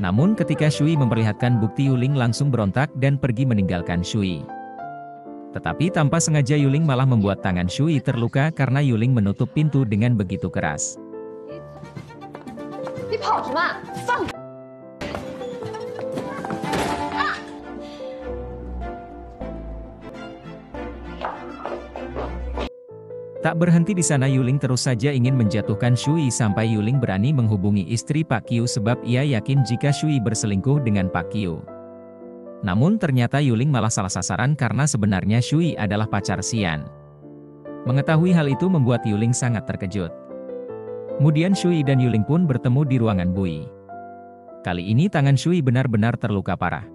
Namun ketika Shui memperlihatkan bukti, Yuling langsung berontak dan pergi meninggalkan Shui. Tetapi tanpa sengaja Yuling malah membuat tangan Shui terluka karena Yuling menutup pintu dengan begitu keras. Tak berhenti di sana, Yuling terus saja ingin menjatuhkan Shui sampai Yuling berani menghubungi istri Pak Qiu sebab ia yakin jika Shui berselingkuh dengan Pak Qiu. Namun ternyata Yuling malah salah sasaran karena sebenarnya Shui adalah pacar Xian. Mengetahui hal itu membuat Yuling sangat terkejut. Kemudian Shui dan Yuling pun bertemu di ruangan Bui. Kali ini tangan Shui benar-benar terluka parah.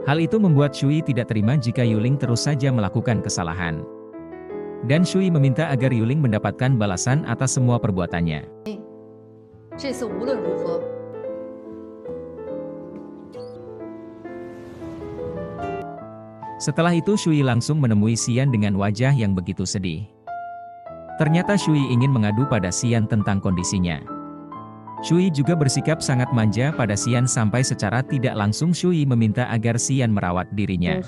Hal itu membuat Shui tidak terima jika Yuling terus saja melakukan kesalahan. Dan Shui meminta agar Yuling mendapatkan balasan atas semua perbuatannya. Setelah itu Shui langsung menemui Xian dengan wajah yang begitu sedih. Ternyata Shui ingin mengadu pada Xian tentang kondisinya. Shui juga bersikap sangat manja pada Xian sampai secara tidak langsung Shui meminta agar Xian merawat dirinya.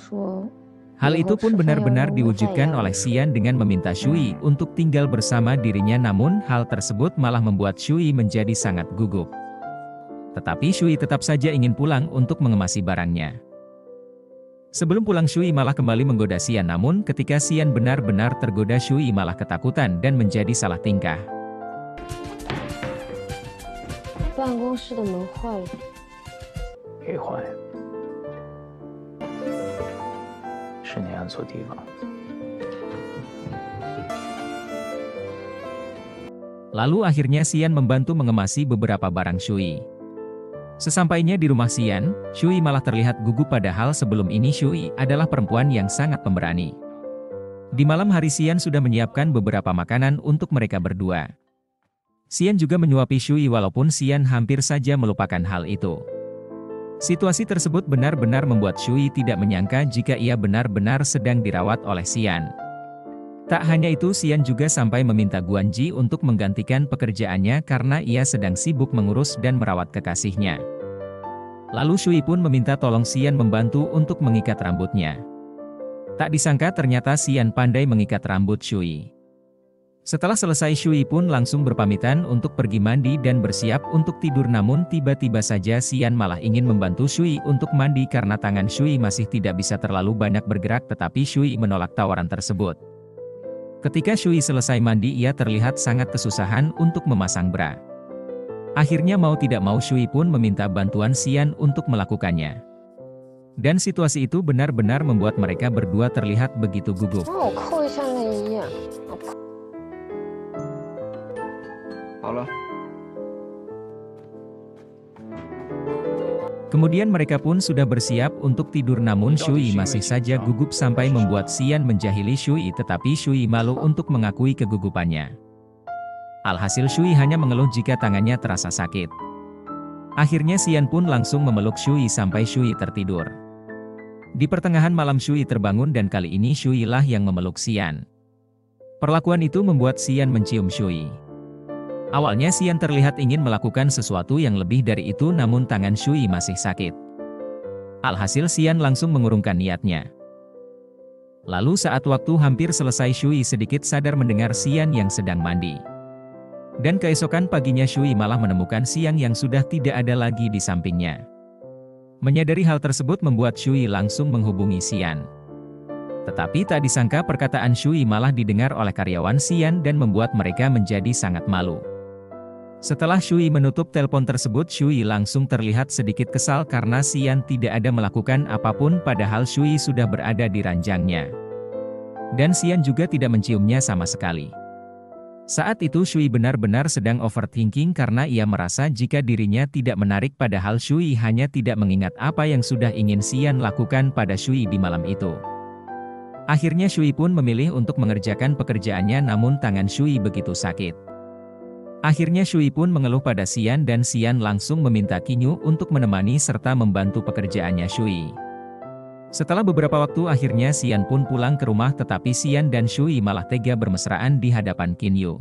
Hal itu pun benar-benar diwujudkan oleh Xian dengan meminta Shui untuk tinggal bersama dirinya, namun hal tersebut malah membuat Shui menjadi sangat gugup. Tetapi Shui tetap saja ingin pulang untuk mengemasi barangnya. Sebelum pulang Shui malah kembali menggoda Xian, namun ketika Xian benar-benar tergoda Shui malah ketakutan dan menjadi salah tingkah. Lalu akhirnya Xian membantu mengemasi beberapa barang Shui. Sesampainya di rumah Xian, Shui malah terlihat gugup padahal sebelum ini Shui adalah perempuan yang sangat pemberani. Di malam hari Xian sudah menyiapkan beberapa makanan untuk mereka berdua. Xian juga menyuapi Shui walaupun Xian hampir saja melupakan hal itu. Situasi tersebut benar-benar membuat Shui tidak menyangka jika ia benar-benar sedang dirawat oleh Xian. Tak hanya itu, Xian juga sampai meminta Guanji untuk menggantikan pekerjaannya karena ia sedang sibuk mengurus dan merawat kekasihnya. Lalu Shui pun meminta tolong Xian membantu untuk mengikat rambutnya. Tak disangka ternyata Xian pandai mengikat rambut Shui. Setelah selesai, Shui pun langsung berpamitan untuk pergi mandi dan bersiap untuk tidur, namun tiba-tiba saja Xian malah ingin membantu Shui untuk mandi karena tangan Shui masih tidak bisa terlalu banyak bergerak, tetapi Shui menolak tawaran tersebut. Ketika Shui selesai mandi, ia terlihat sangat kesusahan untuk memasang bra. Akhirnya mau tidak mau Shui pun meminta bantuan Xian untuk melakukannya. Dan situasi itu benar-benar membuat mereka berdua terlihat begitu gugup. Kemudian mereka pun sudah bersiap untuk tidur, namun Shui masih saja gugup sampai membuat Xian menjahili Shui, tetapi Shui malu untuk mengakui kegugupannya. Alhasil Shui hanya mengeluh jika tangannya terasa sakit. Akhirnya Xian pun langsung memeluk Shui sampai Shui tertidur. Di pertengahan malam Shui terbangun dan kali ini Shui lah yang memeluk Xian. Perlakuan itu membuat Xian mencium Shui. Awalnya Xian terlihat ingin melakukan sesuatu yang lebih dari itu, namun tangan Shui masih sakit. Alhasil Xian langsung mengurungkan niatnya. Lalu saat waktu hampir selesai, Shui sedikit sadar mendengar Xian yang sedang mandi. Dan keesokan paginya Shui malah menemukan Xian yang sudah tidak ada lagi di sampingnya. Menyadari hal tersebut membuat Shui langsung menghubungi Xian. Tetapi tak disangka perkataan Shui malah didengar oleh karyawan Xian dan membuat mereka menjadi sangat malu. Setelah Shui menutup telepon tersebut, Shui langsung terlihat sedikit kesal karena Xian tidak ada melakukan apapun padahal Shui sudah berada di ranjangnya. Dan Xian juga tidak menciumnya sama sekali. Saat itu Shui benar-benar sedang overthinking karena ia merasa jika dirinya tidak menarik padahal Shui hanya tidak mengingat apa yang sudah ingin Xian lakukan pada Shui di malam itu. Akhirnya Shui pun memilih untuk mengerjakan pekerjaannya, namun tangan Shui begitu sakit. Akhirnya Shui pun mengeluh pada Xian dan Xian langsung meminta Qinyu untuk menemani serta membantu pekerjaannya Shui. Setelah beberapa waktu akhirnya Xian pun pulang ke rumah, tetapi Xian dan Shui malah tega bermesraan di hadapan Qinyu.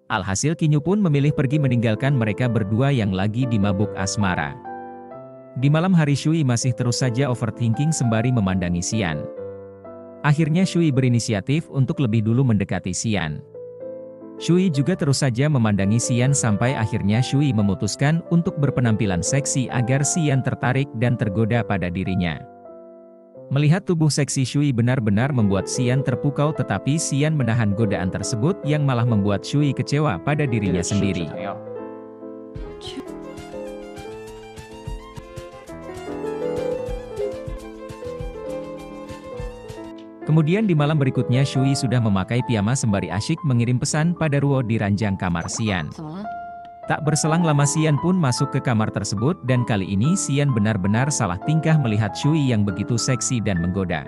Alhasil Qinyu pun memilih pergi meninggalkan mereka berdua yang lagi dimabuk asmara. Di malam hari Shui masih terus saja overthinking sembari memandangi Xian. Akhirnya Shui berinisiatif untuk lebih dulu mendekati Xian. Shui juga terus saja memandangi Xian sampai akhirnya Shui memutuskan untuk berpenampilan seksi agar Xian tertarik dan tergoda pada dirinya. Melihat tubuh seksi Shui benar-benar membuat Xian terpukau, tetapi Xian menahan godaan tersebut yang malah membuat Shui kecewa pada dirinya sendiri. Kemudian di malam berikutnya Shui sudah memakai piyama sembari asyik mengirim pesan pada Ruo di ranjang kamar Xian. Tak berselang lama Xian pun masuk ke kamar tersebut dan kali ini Xian benar-benar salah tingkah melihat Shui yang begitu seksi dan menggoda.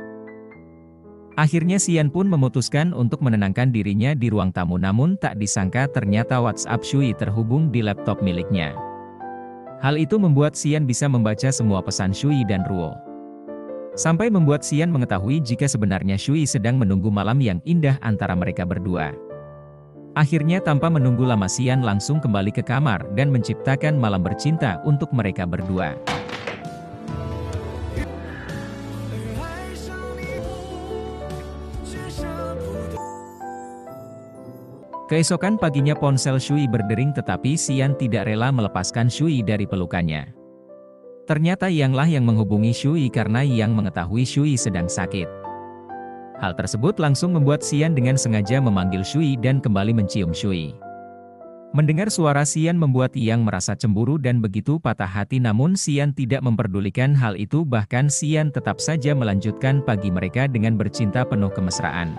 Akhirnya Xian pun memutuskan untuk menenangkan dirinya di ruang tamu, namun tak disangka ternyata WhatsApp Shui terhubung di laptop miliknya. Hal itu membuat Xian bisa membaca semua pesan Shui dan Ruo. Sampai membuat Xian mengetahui jika sebenarnya Shui sedang menunggu malam yang indah antara mereka berdua. Akhirnya tanpa menunggu lama Xian langsung kembali ke kamar dan menciptakan malam bercinta untuk mereka berdua. Keesokan paginya ponsel Shui berdering, tetapi Xian tidak rela melepaskan Shui dari pelukannya. Ternyata Yanglah yang menghubungi Shui karena Yang mengetahui Shui sedang sakit. Hal tersebut langsung membuat Xian dengan sengaja memanggil Shui dan kembali mencium Shui. Mendengar suara Xian membuat Yang merasa cemburu dan begitu patah hati, namun Xian tidak memperdulikan hal itu, bahkan Xian tetap saja melanjutkan pagi mereka dengan bercinta penuh kemesraan.